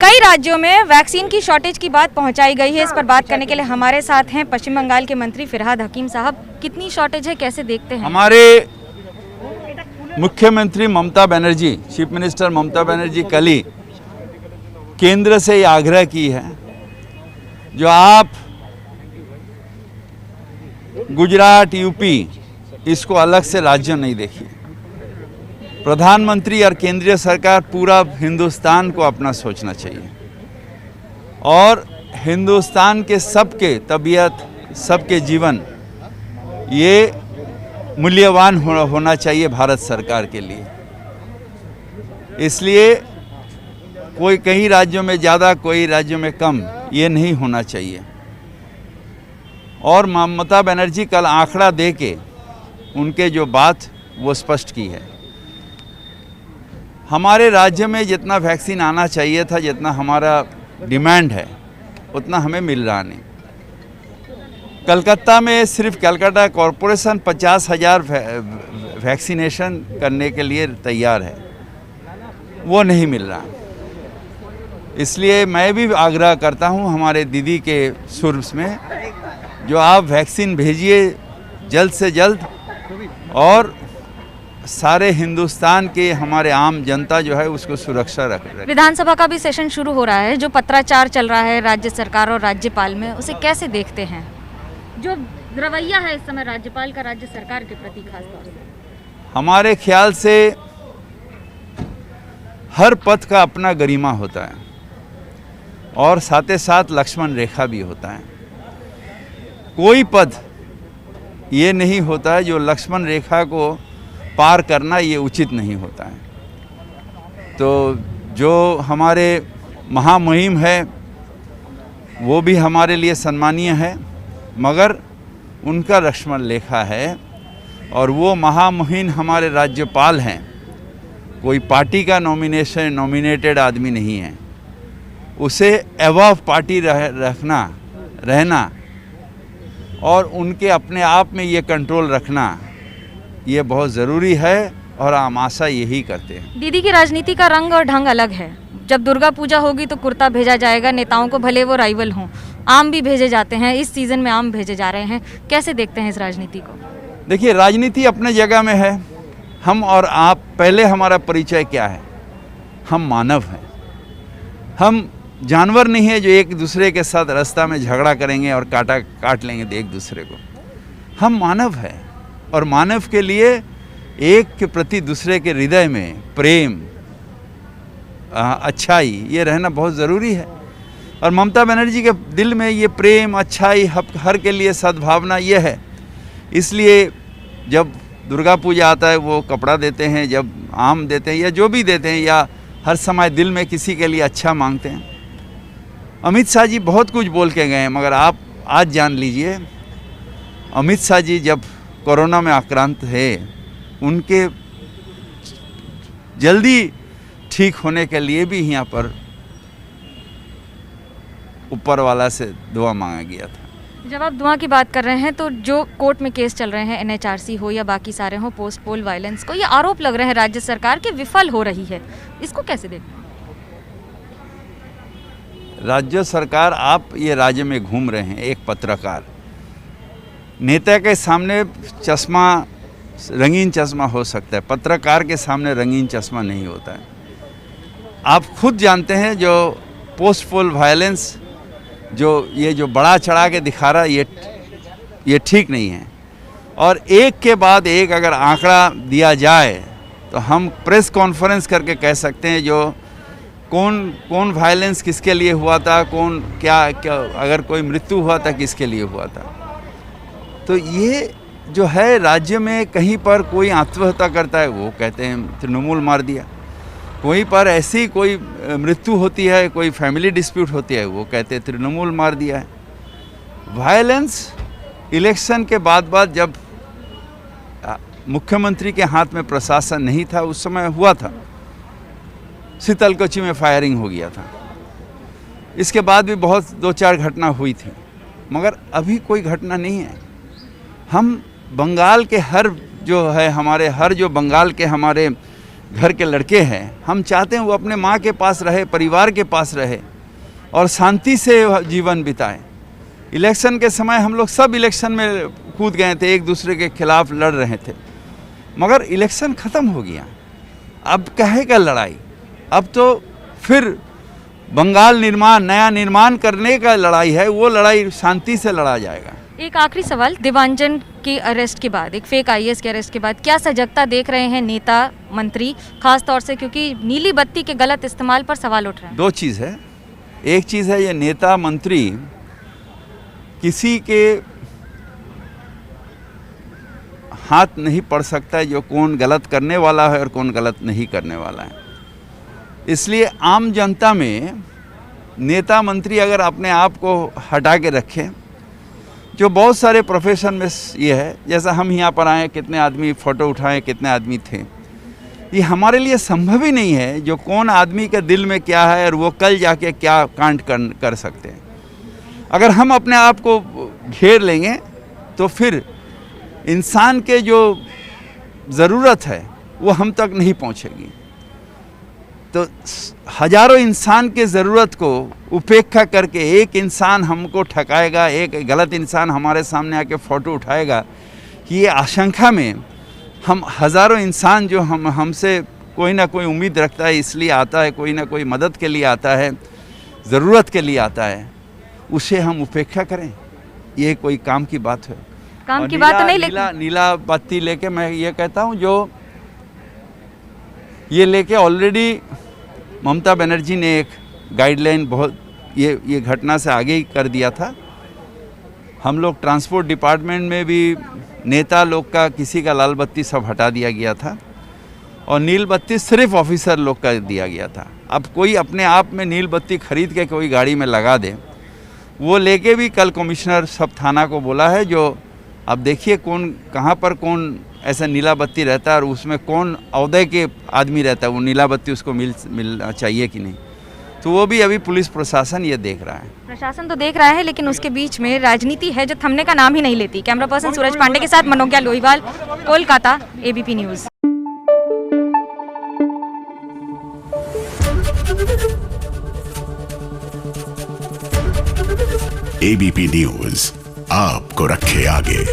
कई राज्यों में वैक्सीन की शॉर्टेज की बात पहुंचाई गई है। इस पर बात करने के लिए हमारे साथ हैं पश्चिम बंगाल के मंत्री फिरहाद हकीम साहब। कितनी शॉर्टेज है, कैसे देखते हैं? हमारे मुख्यमंत्री ममता बनर्जी, चीफ मिनिस्टर ममता बनर्जी कल ही केंद्र से ये आग्रह की है, जो आप गुजरात, यूपी इसको अलग से राज्य नहीं देखिए। प्रधानमंत्री और केंद्रीय सरकार पूरा हिंदुस्तान को अपना सोचना चाहिए और हिंदुस्तान के सबके तबीयत, सबके जीवन ये मूल्यवान होना चाहिए भारत सरकार के लिए। इसलिए कोई कई राज्यों में ज़्यादा, कोई राज्यों में कम, ये नहीं होना चाहिए। और ममता बनर्जी कल आंकड़ा दे के उनके जो बात वो स्पष्ट की है। हमारे राज्य में जितना वैक्सीन आना चाहिए था, जितना हमारा डिमांड है, उतना हमें मिल रहा नहीं। कलकत्ता में सिर्फ कलकत्ता कॉरपोरेशन 50,000 वैक्सीनेशन करने के लिए तैयार है, वो नहीं मिल रहा। इसलिए मैं भी आग्रह करता हूं हमारे दीदी के सुर में, जो आप वैक्सीन भेजिए जल्द से जल्द, और सारे हिंदुस्तान के हमारे आम जनता जो है उसको सुरक्षा रखे। विधानसभा का भी सेशन शुरू हो रहा है, जो पत्राचार चल रहा है राज्य सरकार और राज्यपाल में, उसे कैसे देखते हैं? जो रवैया है इस समय राज्यपाल का राज्य सरकार के प्रति खास तौर से, हमारे ख्याल से हर पद का अपना गरिमा होता है और साथ ही साथ लक्ष्मण रेखा भी होता है। कोई पद ये नहीं होता है जो लक्ष्मण रेखा को पार करना ये उचित नहीं होता है। तो जो हमारे महामुहिम है वो भी हमारे लिए सम्मानीय है, मगर उनका लक्ष्मण रेखा है और वो महामुहिम हमारे राज्यपाल हैं। कोई पार्टी का नॉमिनेटेड आदमी नहीं है, उसे अबव पार्टी रहना और उनके अपने आप में ये कंट्रोल रखना, ये बहुत ज़रूरी है और हम आशा यही करते हैं। दीदी की राजनीति का रंग और ढंग अलग है। जब दुर्गा पूजा होगी तो कुर्ता भेजा जाएगा, नेताओं को भले वो राइवल हों। आम भी भेजे जाते हैं, इस सीज़न में आम भेजे जा रहे हैं। कैसे देखते हैं इस राजनीति को? देखिए, राजनीति अपने जगह में है। हम और आप, पहले हमारा परिचय क्या है? हम मानव हैं। हम जानवर नहीं है जो एक दूसरे के साथ रास्ता में झगड़ा करेंगे और काट लेंगे एक दूसरे को। हम मानव हैं और मानव के लिए एक के प्रति दूसरे के हृदय में प्रेम, अच्छाई, ये रहना बहुत ज़रूरी है। और ममता बनर्जी के दिल में ये प्रेम, अच्छाई, हर के लिए सद्भावना ये है। इसलिए जब दुर्गा पूजा आता है वो कपड़ा देते हैं, जब आम देते हैं या जो भी देते हैं, या हर समय दिल में किसी के लिए अच्छा मांगते हैं। अमित शाह जी बहुत कुछ बोल के गए हैं, मगर आप आज जान लीजिए, अमित शाह जी जब कोरोना में आक्रांत है, उनके जल्दी ठीक होने के लिए भी यहाँ पर ऊपर वाला से दुआ मांगा गया था। जब आप दुआ की बात कर रहे हैं तो जो कोर्ट में केस चल रहे हैं, NHRC हो या बाकी सारे हो, पोस्ट पोल वायलेंस को, ये आरोप लग रहे हैं राज्य सरकार के विफल हो रही है, इसको कैसे देखते हैं? राज्य सरकार, आप ये राज्य में घूम रहे हैं, एक पत्रकार, नेता के सामने चश्मा, रंगीन चश्मा हो सकता है, पत्रकार के सामने रंगीन चश्मा नहीं होता है। आप खुद जानते हैं जो पोस्ट पोल वायलेंस, जो बड़ा चढ़ा के दिखा रहा है, ये ठीक नहीं है। और एक के बाद एक अगर आंकड़ा दिया जाए तो हम प्रेस कॉन्फ्रेंस करके कह सकते हैं जो कौन वायलेंस किसके लिए हुआ था, कौन क्या अगर कोई मृत्यु हुआ था किसके लिए हुआ था। तो ये जो है राज्य में कहीं पर कोई आत्महत्या करता है, वो कहते हैं तृणमूल मार दिया। कोई पर ऐसी कोई मृत्यु होती है, कोई फैमिली डिस्प्यूट होती है, वो कहते हैं तृणमूल मार दिया है। वायलेंस इलेक्शन के बाद जब मुख्यमंत्री के हाथ में प्रशासन नहीं था, उस समय हुआ था, शीतलकुची में फायरिंग हो गया था। इसके बाद भी बहुत 2-4 घटना हुई थी, मगर अभी कोई घटना नहीं है। हम बंगाल के हर जो है, हमारे हर जो बंगाल के हमारे घर के लड़के हैं, हम चाहते हैं वो अपने माँ के पास रहे, परिवार के पास रहे और शांति से जीवन बिताए। इलेक्शन के समय हम लोग सब इलेक्शन में कूद गए थे, एक दूसरे के खिलाफ लड़ रहे थे, मगर इलेक्शन ख़त्म हो गया। अब कहेगा लड़ाई, अब तो फिर बंगाल निर्माण, नया निर्माण करने का लड़ाई है, वो लड़ाई शांति से लड़ा जाएगा। एक आखिरी सवाल, देवांजन की अरेस्ट के बाद, एक फेक आईएएस के अरेस्ट के बाद क्या सजगता देख रहे हैं नेता मंत्री, खास तौर से क्योंकि नीली बत्ती के गलत इस्तेमाल पर सवाल उठ रहे हैं? दो चीज़ है, एक चीज़ है ये नेता मंत्री किसी के हाथ नहीं पड़ सकता है जो कौन गलत करने वाला है और कौन गलत नहीं करने वाला है। इसलिए आम जनता में नेता मंत्री अगर अपने आप को हटा के रखें, जो बहुत सारे प्रोफेशन में ये है, जैसा हम यहाँ पर आए कितने आदमी फ़ोटो उठाएं, कितने आदमी थे, ये हमारे लिए संभव ही नहीं है जो कौन आदमी के दिल में क्या है और वो कल जाके क्या कांड कर सकते हैं। अगर हम अपने आप को घेर लेंगे तो फिर इंसान के जो ज़रूरत है वो हम तक नहीं पहुँचेगी। तो हजारों इंसान के ज़रूरत को उपेक्षा करके एक इंसान हमको ठकाएगा, एक गलत इंसान हमारे सामने आके फ़ोटो उठाएगा, कि ये आशंका में हम हज़ारों इंसान जो हमसे कोई ना कोई उम्मीद रखता है, इसलिए आता है, कोई ना कोई मदद के लिए आता है, ज़रूरत के लिए आता है, उसे हम उपेक्षा करें, ये कोई काम की बात है? काम की बात तो नहीं, लेकिन नीला बत्ती लेके मैं ये कहता हूँ, जो ये लेके ऑलरेडी ममता बनर्जी ने एक गाइडलाइन बहुत ये घटना से आगे ही कर दिया था। हम लोग ट्रांसपोर्ट डिपार्टमेंट में भी नेता लोग का किसी का लाल बत्ती सब हटा दिया गया था और नील बत्ती सिर्फ ऑफिसर लोग का दिया गया था। अब कोई अपने आप में नील बत्ती खरीद के कोई गाड़ी में लगा दे, वो लेके भी कल कमिश्नर सब थाना को बोला है, जो अब देखिए कौन कहाँ पर कौन ऐसा नीला बत्ती रहता है और उसमें कौन औहदे के आदमी रहता है, वो नीला बत्ती उसको मिलना चाहिए कि नहीं। तो वो भी अभी पुलिस प्रशासन ये देख रहा है। प्रशासन तो देख रहा है, लेकिन उसके बीच में राजनीति है जो थमने का नाम ही नहीं लेती। कैमरा पर्सन सूरज पांडे के साथ मनोज्ञा लोहीवाल, कोलकाता, एबीपी न्यूज़। एबीपी न्यूज़ आपको रखे आगे।